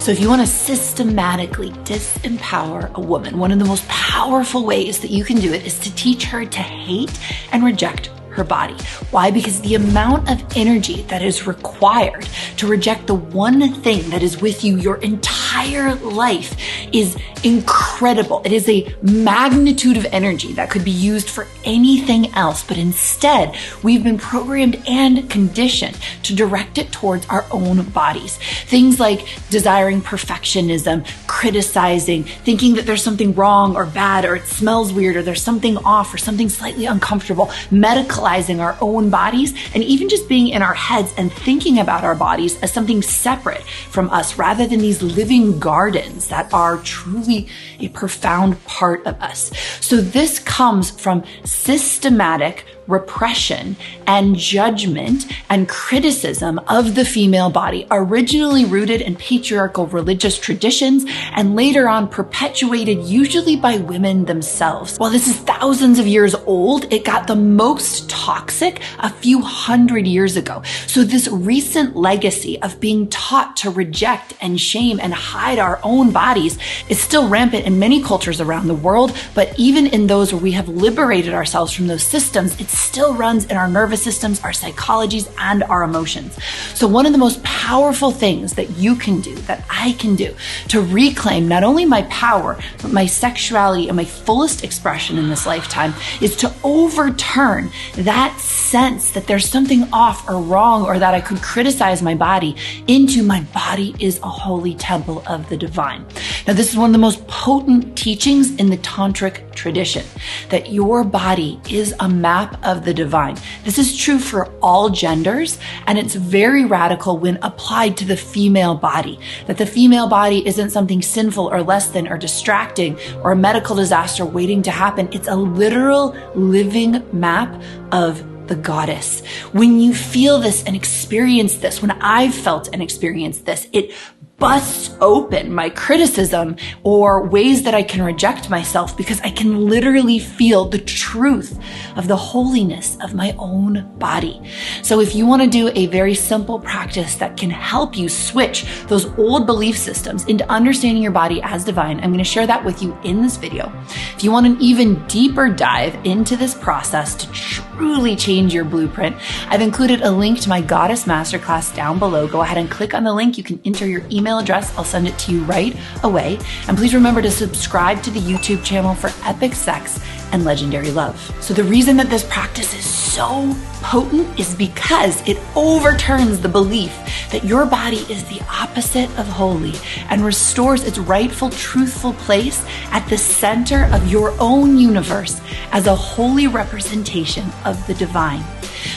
So if you want to systematically disempower a woman, one of the most powerful ways that you can do it is to teach her to hate and reject her body. Why? Because the amount of energy that is required to reject the one thing that is with you your entire life is incredible. It is a magnitude of energy that could be used for anything else, but instead we've been programmed and conditioned to direct it towards our own bodies. Things like desiring perfectionism, criticizing, thinking that there's something wrong or bad, or it smells weird, or there's something off, or something slightly uncomfortable, medicalizing our own bodies, and even just being in our heads and thinking about our bodies as something separate from us rather than these living gardens that are truly a profound part of us. So this comes from systematic repression and judgment and criticism of the female body, originally rooted in patriarchal religious traditions and later on perpetuated usually by women themselves. While this is thousands of years old, it got the most toxic a few hundred years ago. So this recent legacy of being taught to reject and shame and hide our own bodies is still rampant in many cultures around the world, but even in those where we have liberated ourselves from those systems, it still runs in our nervous systems, our psychologies, and our emotions. So one of the most powerful things that you can do, that I can do, to reclaim not only my power, but my sexuality and my fullest expression in this lifetime is to overturn that sense that there's something off or wrong or that I could criticize my body into my body is a holy temple of the divine. Now, this is one of the most potent teachings in the tantric tradition, that your body is a map of the divine. This is true for all genders, and it's very radical when applied to the female body, that the female body isn't something sinful or less than or distracting or a medical disaster waiting to happen. It's a literal living map of the goddess. When you feel this and experience this, when I've felt and experienced this, it busts open my criticism or ways that I can reject myself, because I can literally feel the truth of the holiness of my own body. So if you want to do a very simple practice that can help you switch those old belief systems into understanding your body as divine, I'm going to share that with you in this video. If you want an even deeper dive into this process to truly change your blueprint, I've included a link to my Goddess Masterclass down below. Go ahead and click on the link. You can enter your email address. I'll send it to you right away. And please remember to subscribe to the YouTube channel for epic sex and legendary love. So the reason that this practice is so potent is because it overturns the belief that your body is the opposite of holy and restores its rightful, truthful place at the center of your own universe as a holy representation of the divine.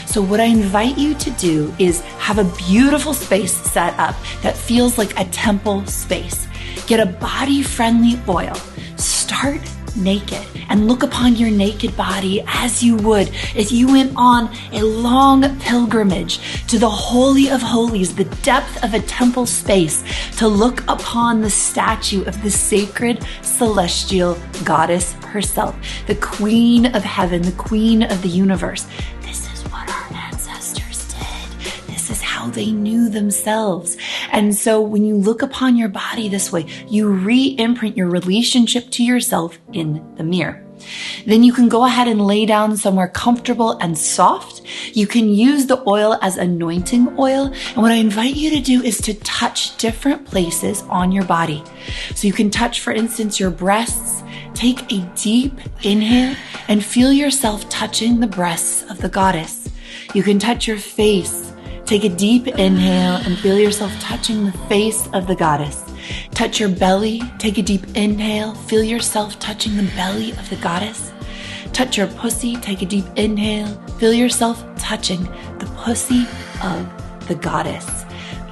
So what I invite you to do is have a beautiful space set up that feels like a temple space. Get a body-friendly oil. Start naked and look upon your naked body as you would if you went on a long pilgrimage to the Holy of Holies, the depth of a temple space, to look upon the statue of the sacred celestial goddess herself, the Queen of Heaven, the Queen of the universe. How they knew themselves. And so when you look upon your body this way, you re-imprint your relationship to yourself in the mirror. Then you can go ahead and lay down somewhere comfortable and soft. You can use the oil as anointing oil. And what I invite you to do is to touch different places on your body. So you can touch, for instance, your breasts. Take a deep inhale and feel yourself touching the breasts of the goddess. You can touch your face. Take a deep inhale and feel yourself touching the face of the goddess. Touch your belly. Take a deep inhale. Feel yourself touching the belly of the goddess. Touch your pussy. Take a deep inhale. Feel yourself touching the pussy of the goddess.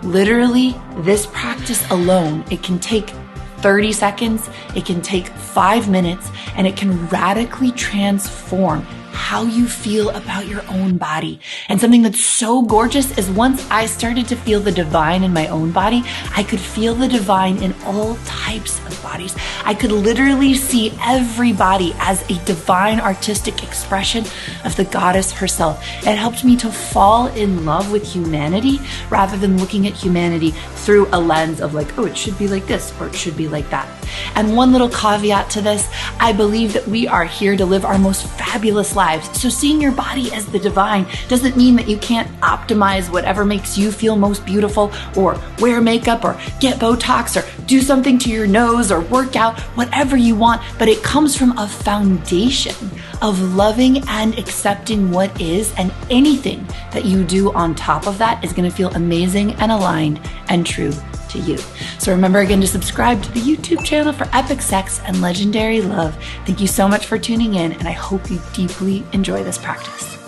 Literally, this practice alone, it can take 30 seconds, it can take 5 minutes, and it can radically transform how you feel about your own body. And something that's so gorgeous is once I started to feel the divine in my own body, I could feel the divine in all types of bodies. I could literally see every body as a divine artistic expression of the goddess herself. It helped me to fall in love with humanity rather than looking at humanity through a lens of like, oh, it should be like this or it should be like that. And one little caveat to this, I believe that we are here to live our most fabulous lives. So seeing your body as the divine doesn't mean that you can't optimize whatever makes you feel most beautiful, or wear makeup, or get Botox, or do something to your nose, or work out, whatever you want. But it comes from a foundation of loving and accepting what is, and anything that you do on top of that is going to feel amazing and aligned and true to you. So remember again to subscribe to the YouTube channel for epic sex and legendary love. Thank you so much for tuning in, and I hope you deeply enjoy this practice.